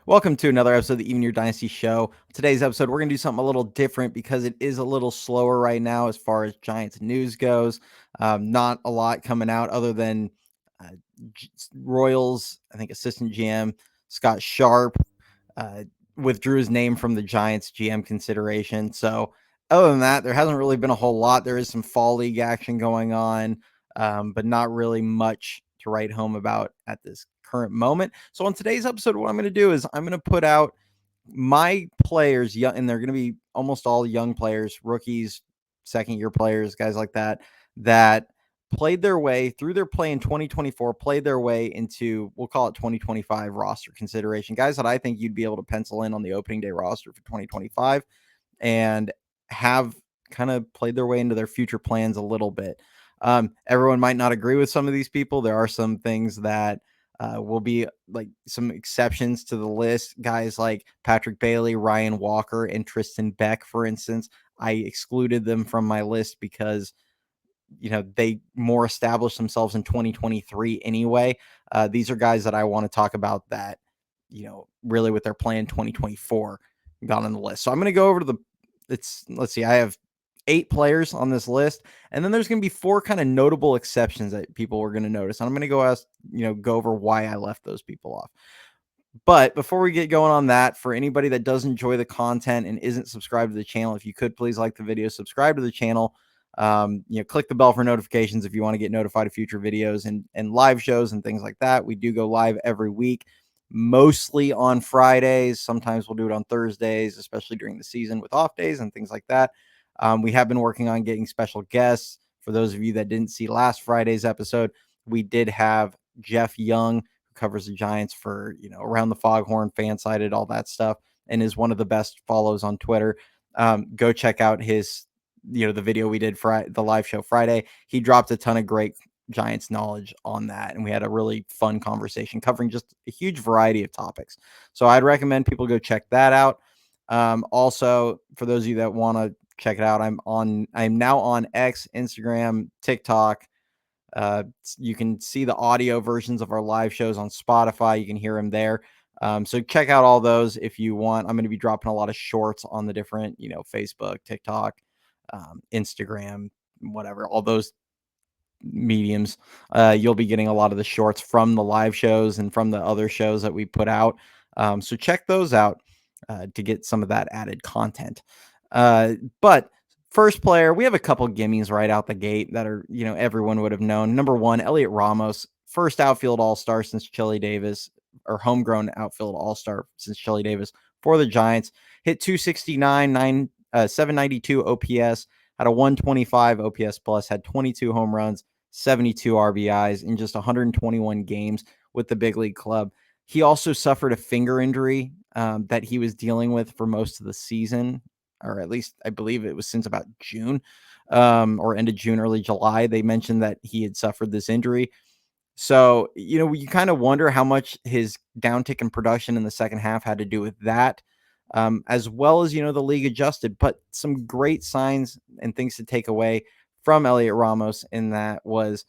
Welcome to another episode of the Even Your Dynasty Show. Today's episode, we're going to do something a little different because it is a little slower right now as far as Giants news goes. Not a lot coming out other than uh, Royals, I think assistant GM Scott Sharp uh, withdrew his name from the Giants GM consideration. So other than that, there hasn't really been a whole lot. There is some fall league action going on, but not really much to write home about at this current moment. So on today's episode, what I'm going to do is I'm going to put out my players, young, and they're going to be almost all young players, rookies, second year players, guys like that, that played their way through their play in 2024, played their way into, we'll call it 2025 roster consideration. Guys that I think you'd be able to pencil in on the opening day roster for 2025 and have kind of played their way into their future plans a little bit. Everyone might not agree with some of these people. There are some things that will be like some exceptions to the list. Guys like Patrick Bailey, Ryan Walker, and Tristan Beck, for instance. I excluded them from my list because they more established themselves in 2023 anyway. These are guys that I want to talk about that really with their plan 2024 got on the list. So I'm going to go over to let's see, I have 8 players on this list, and then there's going to be 4 kind of notable exceptions that people are going to notice. And I'm going to go over why I left those people off. But before we get going on that, for anybody that does enjoy the content and isn't subscribed to the channel, if you could please like the video, subscribe to the channel, click the bell for notifications if you want to get notified of future videos and live shows and things like that. We do go live every week, mostly on Fridays. Sometimes we'll do it on Thursdays, especially during the season with off days and things like that. We have been working on getting special guests. For those of you that didn't see last Friday's episode, we did have Jeff Young, who covers the Giants for, Around the Foghorn, Fansided, all that stuff, and is one of the best follows on Twitter. Go check out his, the video we did for the live show Friday. He dropped a ton of great Giants knowledge on that, and we had a really fun conversation covering just a huge variety of topics. So I'd recommend people go check that out. Also, for those of you that want to check it out, I'm now on X, Instagram, TikTok. You can see the audio versions of our live shows on Spotify. You can hear them there. So check out all those if you want. I'm going to be dropping a lot of shorts on the different, Facebook, TikTok, Instagram, whatever, all those mediums. You'll be getting a lot of the shorts from the live shows and from the other shows that we put out. So check those out to get some of that added content. But first player, we have a couple gimmies right out the gate that are, everyone would have known. Number 1, Heliot Ramos, first outfield all-star since Chili Davis, or homegrown outfield all-star since Chili Davis for the Giants. Hit 269, 792 OPS, had a 125 OPS plus, had 22 home runs, 72 RBIs in just 121 games with the big league club. He also suffered a finger injury that he was dealing with for most of the season, or at least I believe it was since about June or end of June, early July. They mentioned that he had suffered this injury. So, you kind of wonder how much his downtick in production in the second half had to do with that, as well as, the league adjusted. But some great signs and things to take away from Heliot Ramos in that was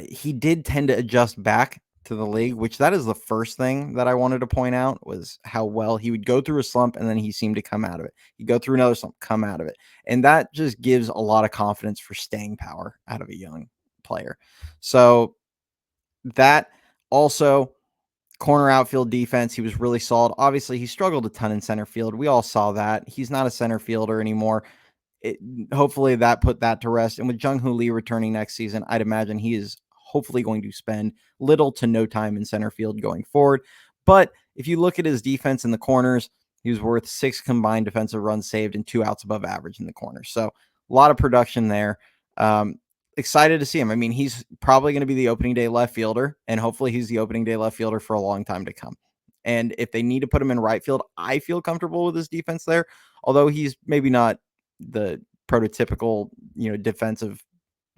he did tend to adjust back to the league, which that is the first thing that I wanted to point out, was how well he would go through a slump and then he seemed to come out of it. He'd go through another slump, come out of it. And that just gives a lot of confidence for staying power out of a young player. So that also, corner outfield defense, he was really solid. Obviously, he struggled a ton in center field. We all saw that. He's not a center fielder anymore. Hopefully that put that to rest. And with Jung-Hoo Lee returning next season, I'd imagine he is hopefully going to spend little to no time in center field going forward. But if you look at his defense in the corners, he was worth 6 combined defensive runs saved and 2 outs above average in the corners. So a lot of production there. Excited to see him. I mean, he's probably going to be the opening day left fielder, and hopefully he's the opening day left fielder for a long time to come. And if they need to put him in right field, I feel comfortable with his defense there, although he's maybe not the prototypical, defensive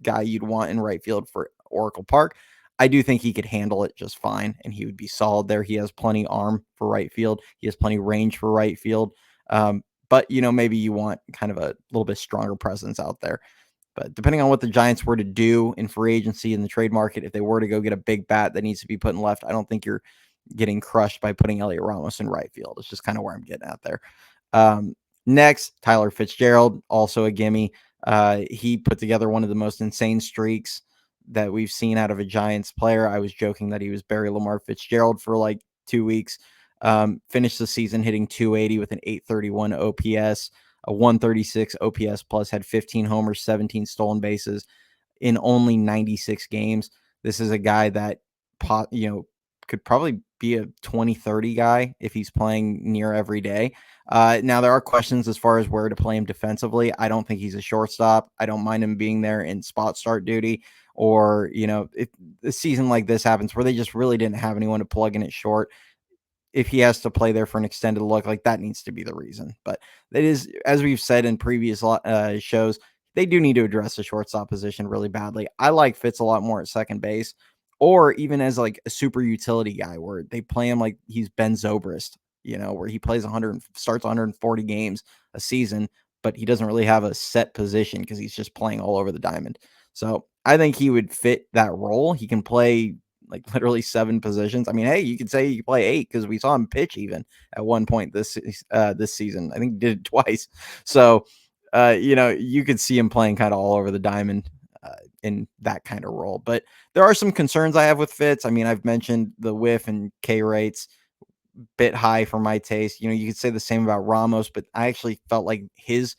guy you'd want in right field for Oracle Park. I do think he could handle it just fine, and he would be solid there. He has plenty arm for right field. He has plenty range for right field. But, maybe you want kind of a little bit stronger presence out there. But depending on what the Giants were to do in free agency in the trade market, if they were to go get a big bat that needs to be put in left, I don't think you're getting crushed by putting Heliot Ramos in right field. It's just kind of where I'm getting at there. Next, Tyler Fitzgerald, also a gimme. He put together one of the most insane streaks that we've seen out of a Giants player. I was joking that he was Barry Lamar Fitzgerald for like 2 weeks. Finished the season hitting 280 with an 831 OPS, a 136 OPS plus, had 15 homers, 17 stolen bases in only 96 games. This is a guy that, could probably be a 20-30 guy if he's playing near every day. Now, there are questions as far as where to play him defensively. I don't think he's a shortstop. I don't mind him being there in spot start duty, or, if a season like this happens where they just really didn't have anyone to plug in at short, if he has to play there for an extended look, like that needs to be the reason. But it is, as we've said in previous shows, they do need to address the shortstop position really badly. I like Fitz a lot more at second base, or even as like a super utility guy where they play him like he's Ben Zobrist, where he plays 100, starts 140 games a season, but he doesn't really have a set position because he's just playing all over the diamond. So I think he would fit that role. He can play like literally 7 positions. I mean, hey, you could say you play 8 because we saw him pitch even at one point this season. I think he did it twice. So, you could see him playing kind of all over the diamond in that kind of role. But there are some concerns I have with Fitz. I mean, I've mentioned the whiff and K rates, bit high for my taste. You could say the same about Ramos, but I actually felt like his,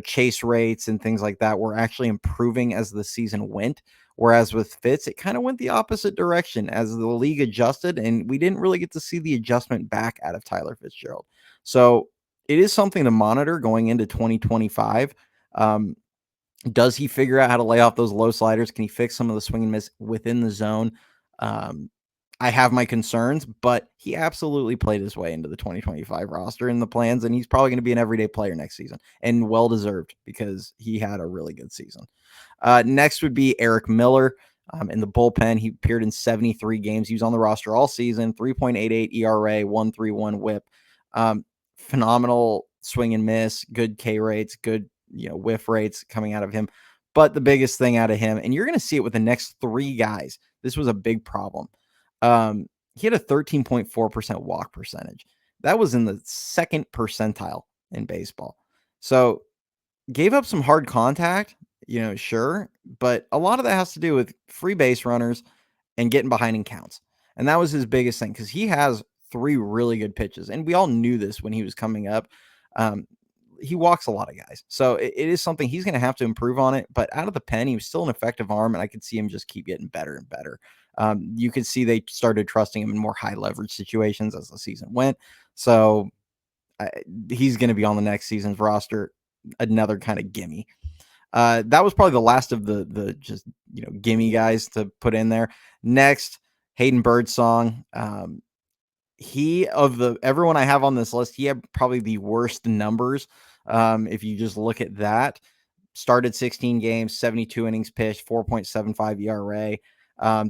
chase rates and things like that were actually improving as the season went. Whereas with Fitz, it kind of went the opposite direction as the league adjusted, and we didn't really get to see the adjustment back out of Tyler Fitzgerald. So it is something to monitor going into 2025. Does he figure out how to lay off those low sliders? Can he fix some of the swing and miss within the zone? I have my concerns, but he absolutely played his way into the 2025 roster in the plans, and he's probably going to be an everyday player next season, and well-deserved because he had a really good season. Next would be Erik Miller in the bullpen. He appeared in 73 games. He was on the roster all season, 3.88 ERA, 1.31 whip. Phenomenal swing and miss, good K rates, good whiff rates coming out of him. But the biggest thing out of him, and you're going to see it with the next 3 guys, this was a big problem. He had a 13.4% walk percentage. That was in the second percentile in baseball. So gave up some hard contact, sure, but a lot of that has to do with free base runners and getting behind in counts. And that was his biggest thing because he has 3 really good pitches. And we all knew this when he was coming up. He walks a lot of guys. So it is something he's going to have to improve on it. But out of the pen, he was still an effective arm, and I could see him just keep getting better and better. You could see they started trusting him in more high leverage situations as the season went. So he's going to be on the next season's roster. Another kind of gimme. That was probably the last of the just gimme guys to put in there. Next, Hayden Birdsong. Everyone I have on this list, he had probably the worst numbers. If you just look at that, started 16 games, 72 innings pitched, 4.75 ERA.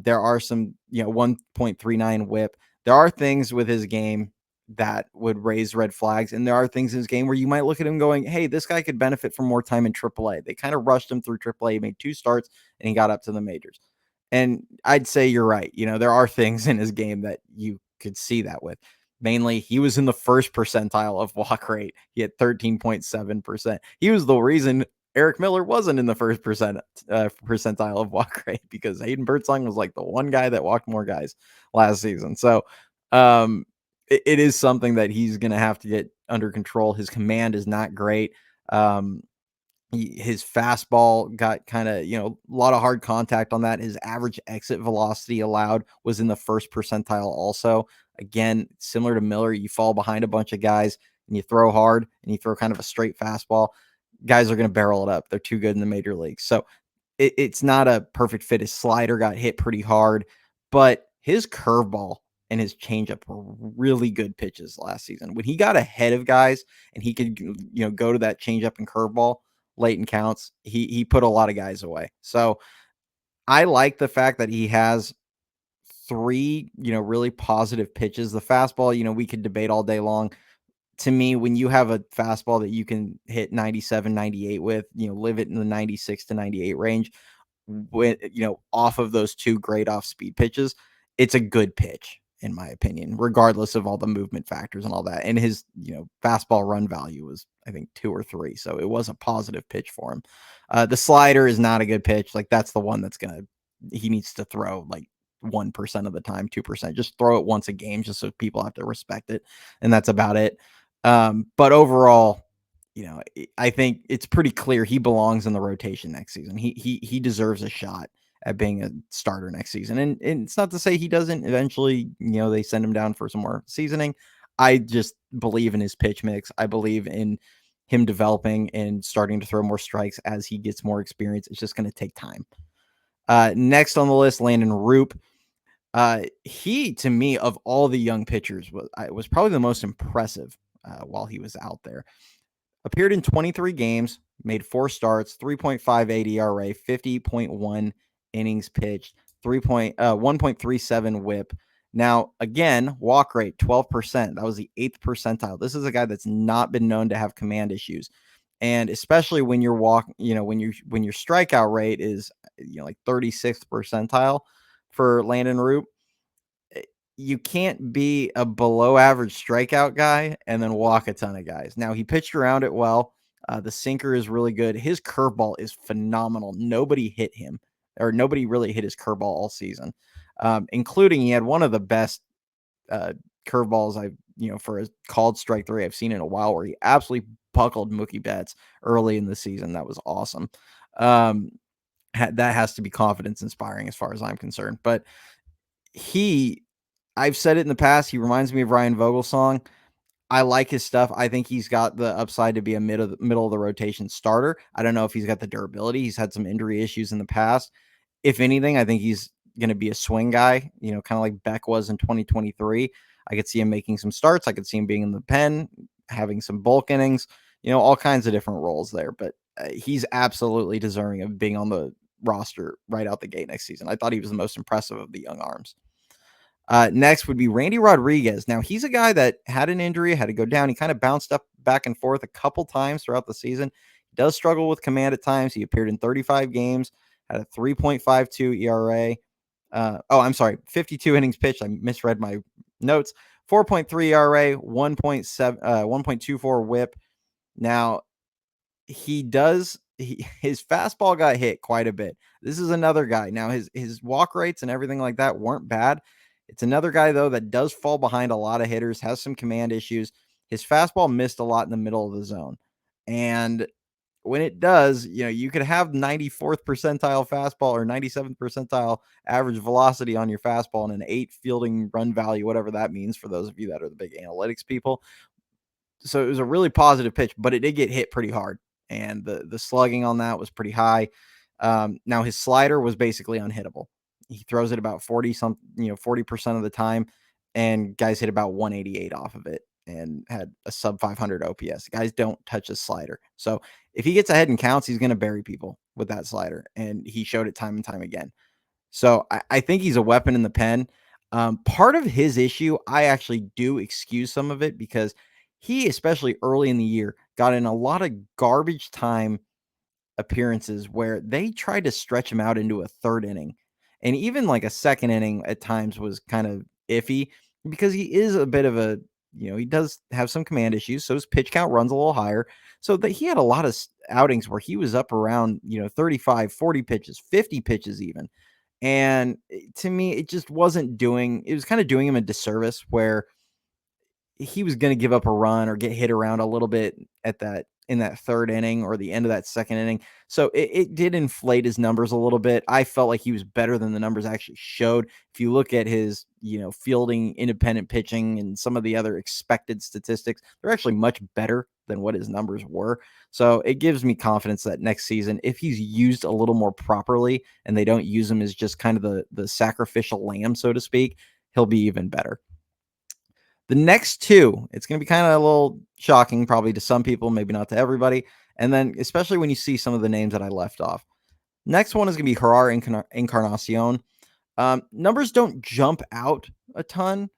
There are some, 1.39 whip. There are things with his game that would raise red flags. And there are things in his game where you might look at him going, hey, this guy could benefit from more time in AAA. They kind of rushed him through AAA. He made 2 starts and he got up to the majors. And I'd say you're right. There are things in his game that you could see that with. Mainly, he was in the first percentile of walk rate. He had 13.7%. He was the reason Erik Miller wasn't in the first percentile of walk rate because Hayden Birdsong was like the one guy that walked more guys last season. So it is something that he's going to have to get under control. His command is not great. His fastball got kind of, a lot of hard contact on that. His average exit velocity allowed was in the first percentile also. Again, similar to Miller, you fall behind a bunch of guys and you throw hard and you throw kind of a straight fastball. Guys are going to barrel it up. They're too good in the major leagues. So it's not a perfect fit. His slider got hit pretty hard, but his curveball and his changeup were really good pitches last season. When he got ahead of guys and he could, go to that changeup and curveball late in counts, he put a lot of guys away. So I like the fact that he has 3, really positive pitches. The fastball, we could debate all day long. To me, when you have a fastball that you can hit 97, 98 with, live it in the 96 to 98 range with, off of those 2 great off speed pitches, it's a good pitch. in my opinion, regardless of all the movement factors and all that. And his, fastball run value was, I think, 2 or 3. So it was a positive pitch for him. The slider is not a good pitch. Like, that's the one he needs to throw like 1% of the time, 2%. Just throw it once a game just so people have to respect it. And that's about it. But overall, I think it's pretty clear he belongs in the rotation next season. He deserves a shot at being a starter next season. And it's not to say he doesn't eventually, they send him down for some more seasoning. I just believe in his pitch mix. I believe in him developing and starting to throw more strikes as he gets more experience. It's just going to take time. Next on the list, Landon Roupp. He, to me, of all the young pitchers, was probably the most impressive while he was out there. Appeared in 23 games, made 4 starts, 3.58 ERA, 50.1 innings pitched, 1.37 WHIP. Now, again, walk rate 12%. That was the 8th percentile. This is a guy that's not been known to have command issues, and especially when your when your strikeout rate is like 36th percentile for Landon Roupp. You can't be a below average strikeout guy and then walk a ton of guys. Now, he pitched around it well. The sinker is really good. His curveball is phenomenal. Nobody hit him, or nobody really hit his curveball all season, including he had one of the best curveballs for a called strike 3 I've seen in a while, where he absolutely buckled Mookie Betts early in the season. That was awesome. That has to be confidence inspiring as far as I'm concerned. But I've said it in the past, he reminds me of Ryan Vogelsong. I like his stuff. I think he's got the upside to be a middle of the rotation starter. I don't know if he's got the durability. He's had some injury issues in the past. If anything, I think he's going to be a swing guy, kind of like Beck was in 2023. I could see him making some starts. I could see him being in the pen, having some bulk innings, all kinds of different roles there. But he's absolutely deserving of being on the roster right out the gate next season. I thought he was the most impressive of the young arms. Next would be Randy Rodriguez. Now, he's a guy that had an injury, had to go down. He kind of bounced up back and forth a couple times throughout the season. He does struggle with command at times. He appeared in 35 games, had a 3.52 ERA. I'm sorry, 52 innings pitched. I misread my notes. 4.3 ERA, 1.24 WHIP. Now, his fastball got hit quite a bit. This is another guy. Now, his walk rates and everything like that weren't bad. It's another guy, though, that does fall behind a lot of hitters, has some command issues. His fastball missed a lot in the middle of the zone. And when it does, you could have 94th percentile fastball or 97th percentile average velocity on your fastball and an 8 fielding run value, whatever that means for those of you that are the big analytics people. So it was a really positive pitch, but it did get hit pretty hard. And the slugging on that was pretty high. Now his slider was basically unhittable. He throws it about 40% of the time, and guys hit about 188 off of it and had a sub 500 OPS. Guys don't touch his slider. So if he gets ahead and counts, he's going to bury people with that slider. And he showed it time and time again. So I think he's a weapon in the pen. Part of his issue, I actually do excuse some of it, because he, especially early in the year, got in a lot of garbage time appearances where they tried to stretch him out into a third inning. And even like a second inning at times was kind of iffy, because he is a bit of he does have some command issues. So his pitch count runs a little higher. So that he had a lot of outings where he was up around, 35, 40 pitches, 50 pitches even. And to me, it just wasn't it was kind of doing him a disservice, where he was going to give up a run or get hit around a little bit in that third inning or the end of that second inning. So it did inflate his numbers a little bit. I felt like he was better than the numbers actually showed. If you look at his, fielding, independent pitching, and some of the other expected statistics, they're actually much better than what his numbers were. So it gives me confidence that next season, if he's used a little more properly and they don't use him as just kind of the sacrificial lamb, so to speak, he'll be even better. The next two, it's going to be kind of a little shocking, probably to some people, maybe not to everybody. And then, especially when you see some of the names that I left off. Next one is going to be Gerard Encarnacion. Numbers don't jump out a ton.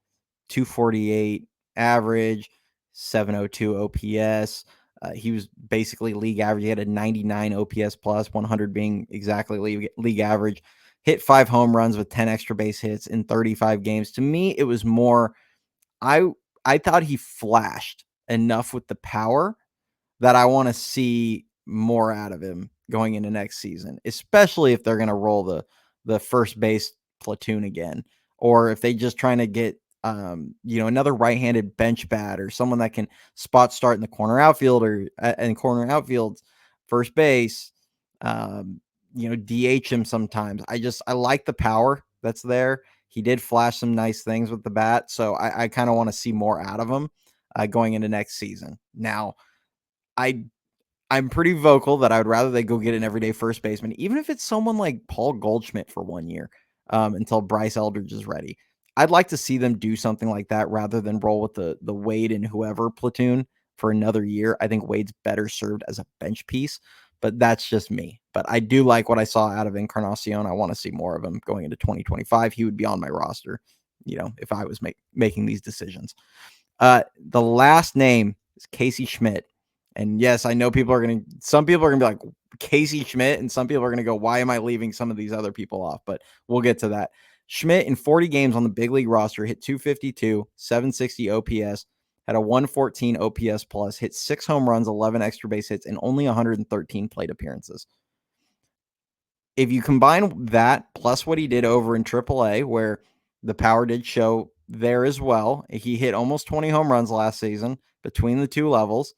248 average, 702 OPS. He was basically league average. He had a 99 OPS plus, 100 being exactly league average. hit 5 home runs with 10 extra base hits in 35 games. To me, it was more I I thought he flashed enough with the power that I want to see more out of him going into next season, especially if they're going to roll the first base platoon again, or if they just trying to get another right-handed bench bat or someone that can spot start in the corner outfield or in corner outfield, first base, DH him sometimes. I like the power that's there. He did flash some nice things with the bat, so I kind of want to see more out of him going into next season. Now, I I'm pretty vocal that I would rather they go get an everyday first baseman, even if it's someone like Paul Goldschmidt for 1 year, until Bryce Eldridge is ready. I'd like to see them do something like that rather than roll with the Wade and whoever platoon for another year. I think Wade's better served as a bench piece, but that's just me. But I do like what I saw out of Encarnacion. I want to see more of him going into 2025. He would be on my roster, if I was making these decisions. The last name is Casey Schmidt. And yes, I know some people are going to be like Casey Schmidt, and some people are going to go, why am I leaving some of these other people off? But we'll get to that. Schmidt in 40 games on the big league roster hit 252, 760 OPS, had a 114 OPS plus, hit 6 home runs, 11 extra base hits, and only 113 plate appearances. If you combine that plus what he did over in AAA, where the power did show there as well, he hit almost 20 home runs last season between the two levels.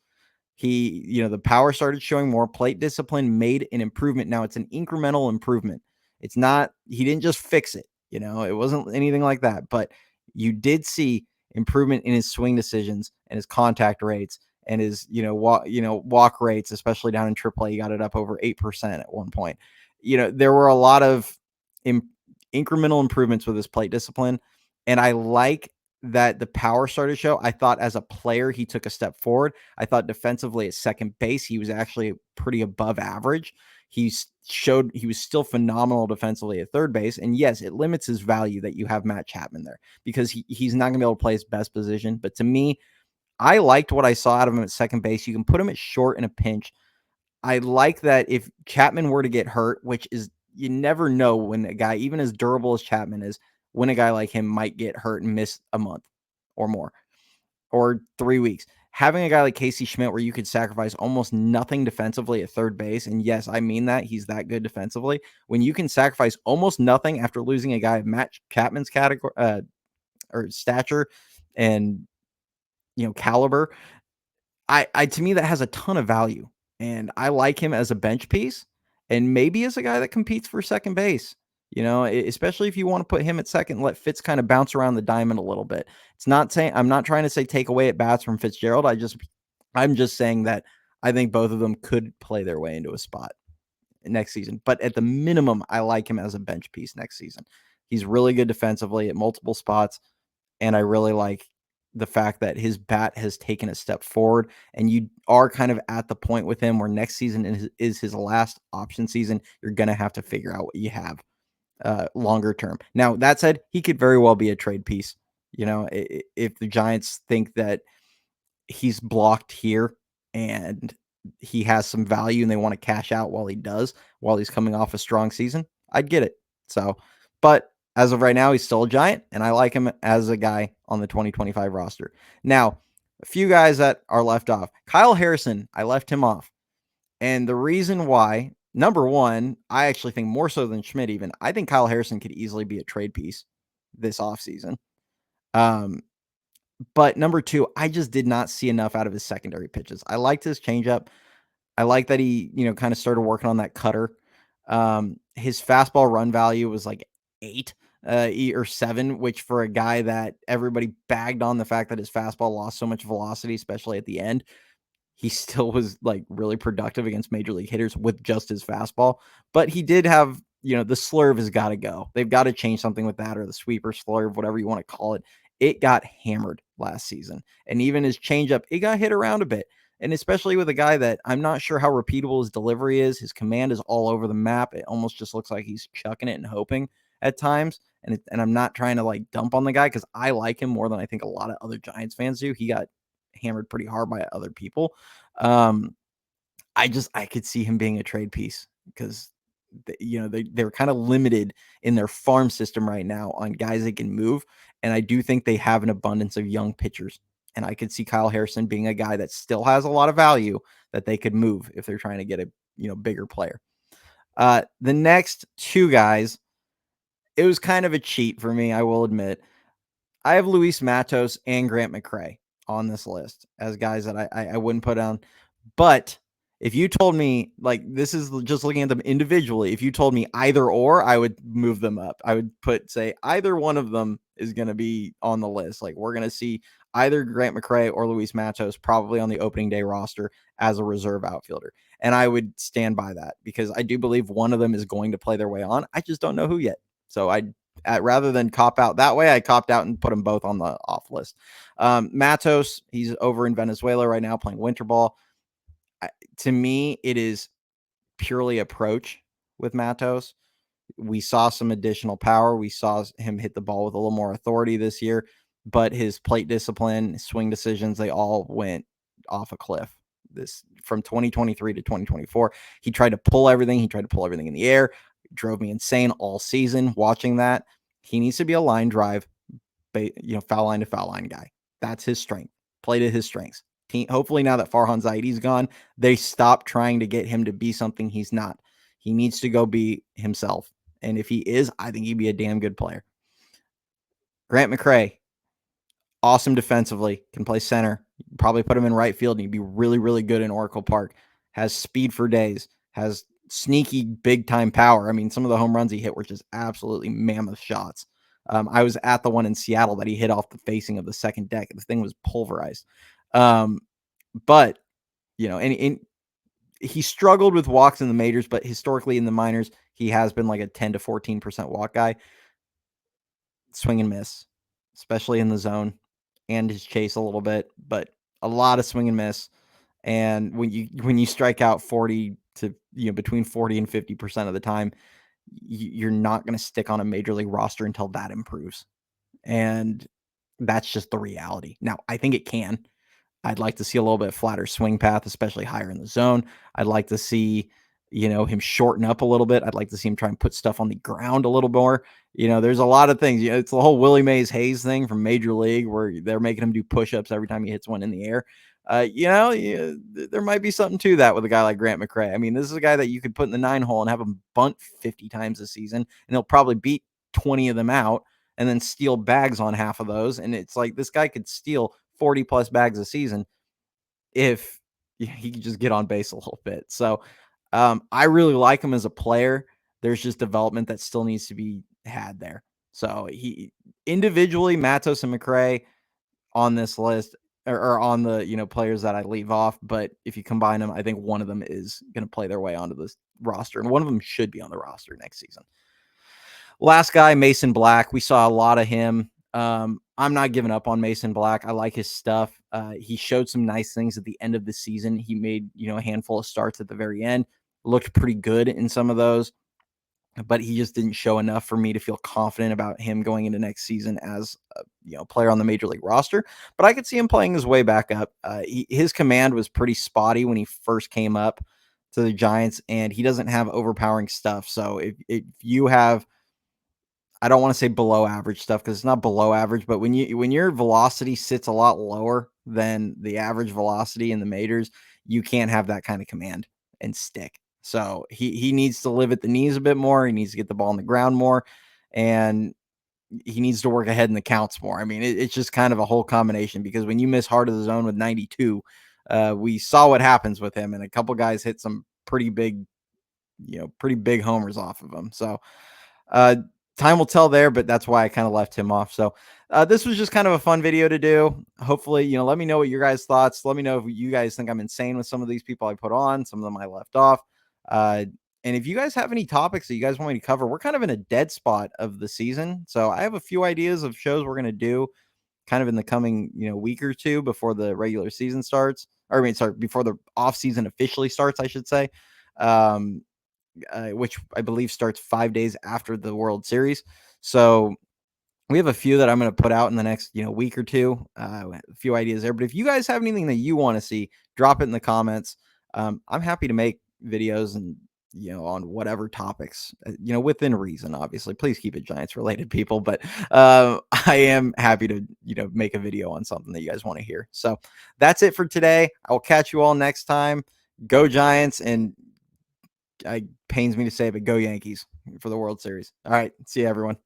The power started showing more. Plate discipline made an improvement. Now it's an incremental improvement. It's not, he didn't just fix it. It wasn't anything like that, but you did see improvement in his swing decisions and his contact rates and his, walk rates, especially down in AAA. He got it up over 8% at one point. There were a lot of incremental improvements with his plate discipline. And I like that the power started to show. I thought as a player, he took a step forward. I thought defensively at second base, he was actually pretty above average. He showed he was still phenomenal defensively at third base. And yes, it limits his value that you have Matt Chapman there because he's not going to be able to play his best position. But to me, I liked what I saw out of him at second base. You can put him at short in a pinch. I like that if Chapman were to get hurt, which is you never know when a guy, even as durable as Chapman is, when a guy like him might get hurt and miss a month or more or 3 weeks. Having a guy like Casey Schmidt where you could sacrifice almost nothing defensively at third base, and yes, I mean that he's that good defensively. When you can sacrifice almost nothing after losing a guy of Matt Chapman's category or stature and caliber, I to me that has a ton of value, and I like him as a bench piece, and maybe as a guy that competes for second base. Especially if you want to put him at second, let Fitz kind of bounce around the diamond a little bit. I'm not trying to say take away at bats from Fitzgerald. I'm just saying that I think both of them could play their way into a spot next season. But at the minimum, I like him as a bench piece next season. He's really good defensively at multiple spots, and I really like the fact that his bat has taken a step forward, and you are kind of at the point with him where next season is his last option season. You're going to have to figure out what you have longer term. Now, that said, he could very well be a trade piece. If the Giants think that he's blocked here and he has some value and they want to cash out while he's coming off a strong season, I'd get it. So, but as of right now, he's still a Giant, and I like him as a guy on the 2025 roster. Now, a few guys that are left off. Kyle Harrison, I left him off. And the reason why, number one, I actually think more so than Schmidt even, I think Kyle Harrison could easily be a trade piece this offseason. But number two, I just did not see enough out of his secondary pitches. I liked his changeup. I like that he, kind of started working on that cutter. His fastball run value was like 8 or 7, which for a guy that everybody bagged on the fact that his fastball lost so much velocity, especially at the end, he still was like really productive against major league hitters with just his fastball. But he did have, the slurve has got to go. They've got to change something with that, or the sweeper slurve, whatever you want to call it. It got hammered last season. And even his changeup, it got hit around a bit. And especially with a guy that I'm not sure how repeatable his delivery is. His command is all over the map. It almost just looks like he's chucking it and hoping at times. And I'm not trying to like dump on the guy because I like him more than I think a lot of other Giants fans do. He got hammered pretty hard by other people. I could see him being a trade piece because they're kind of limited in their farm system right now on guys they can move. And I do think they have an abundance of young pitchers. And I could see Kyle Harrison being a guy that still has a lot of value that they could move if they're trying to get a bigger player. The next two guys, it was kind of a cheat for me, I will admit. I have Luis Matos and Grant McCrae on this list as guys that I wouldn't put on. But if you told me, like, this is just looking at them individually, if you told me either or, I would move them up. I would say either one of them is going to be on the list. Like, we're going to see either Grant McCrae or Luis Matos probably on the opening day roster as a reserve outfielder. And I would stand by that because I do believe one of them is going to play their way on. I just don't know who yet. So rather than cop out that way, I copped out and put them both on the off list. Matos, he's over in Venezuela right now playing winter ball. To me, it is purely approach with Matos. We saw some additional power. We saw him hit the ball with a little more authority this year, but his plate discipline, his swing decisions, they all went off a cliff. This from 2023 to 2024. He tried to pull everything. He tried to pull everything in the air. It drove me insane all season watching that. He needs to be a line drive, foul line to foul line guy. That's his strength. Play to his strengths. Hopefully now that Farhan Zaidi's gone, they stop trying to get him to be something he's not. He needs to go be himself. And if he is, I think he'd be a damn good player. Grant McCrae, awesome defensively, can play center. Probably put him in right field and he'd be really, really good in Oracle Park. Has speed for days, has sneaky big time power. I mean, some of the home runs he hit were just absolutely mammoth shots. I was at the one in Seattle that he hit off the facing of the second deck. The thing was pulverized. But, and he struggled with walks in the majors, but historically in the minors, he has been like a 10 to 14% walk guy. Swing and miss, especially in the zone, and his chase a little bit, but a lot of swing and miss. And when you strike out 40 to between 40 and 50% of the time, you're not going to stick on a major league roster until that improves. And that's just the reality. Now, I think it can. I'd like to see a little bit flatter swing path, especially higher in the zone. I'd like to see, him shorten up a little bit. I'd like to see him try and put stuff on the ground a little more. There's a lot of things. It's the whole Willie Mays Hayes thing from Major League where they're making him do push-ups every time he hits one in the air. There might be something to that with a guy like Grant McCrae. I mean, this is a guy that you could put in the 9 hole and have him bunt 50 times a season, and he'll probably beat 20 of them out and then steal bags on half of those. And it's like this guy could steal 40 plus bags a season if he could just get on base a little bit. So I really like him as a player. There's just development that still needs to be had there. So he individually, Matos and McCrae on this list or on the, players that I leave off. But if you combine them, I think one of them is going to play their way onto this roster and one of them should be on the roster next season. Last guy, Mason Black. We saw a lot of him. I'm not giving up on Mason Black. I like his stuff. He showed some nice things at the end of the season. He made, a handful of starts at the very end, looked pretty good in some of those, but he just didn't show enough for me to feel confident about him going into next season as a player on the major league roster. But I could see him playing his way back up. His command was pretty spotty when he first came up to the Giants, and he doesn't have overpowering stuff. So if you have, I don't want to say below average stuff because it's not below average, but when your velocity sits a lot lower than the average velocity in the majors, you can't have that kind of command and stick. So he needs to live at the knees a bit more. He needs to get the ball on the ground more, and he needs to work ahead in the counts more. I mean, it's just kind of a whole combination because when you miss hard of the zone with 92, we saw what happens with him, and a couple guys hit some pretty big homers off of him. So time will tell there, but that's why I kind of left him off. So this was just kind of a fun video to do. Hopefully, let me know what your guys' thoughts. Let me know if you guys think I'm insane with some of these people I put on, some of them I left off. And if you guys have any topics that you guys want me to cover, we're kind of in a dead spot of the season. So I have a few ideas of shows we're going to do kind of in the coming, week or two before the regular season starts. Before the off season officially starts, I should say. Which I believe starts 5 days after the World Series. So we have a few that I'm going to put out in the next, week or two. A few ideas there. But if you guys have anything that you want to see, drop it in the comments. I'm happy to make videos and on whatever topics, within reason, obviously. Please keep it Giants related, people. But I am happy to, make a video on something that you guys want to hear. So that's it for today. I'll catch you all next time. Go Giants. And it pains me to say, but go Yankees for the World Series. All right. See you, everyone.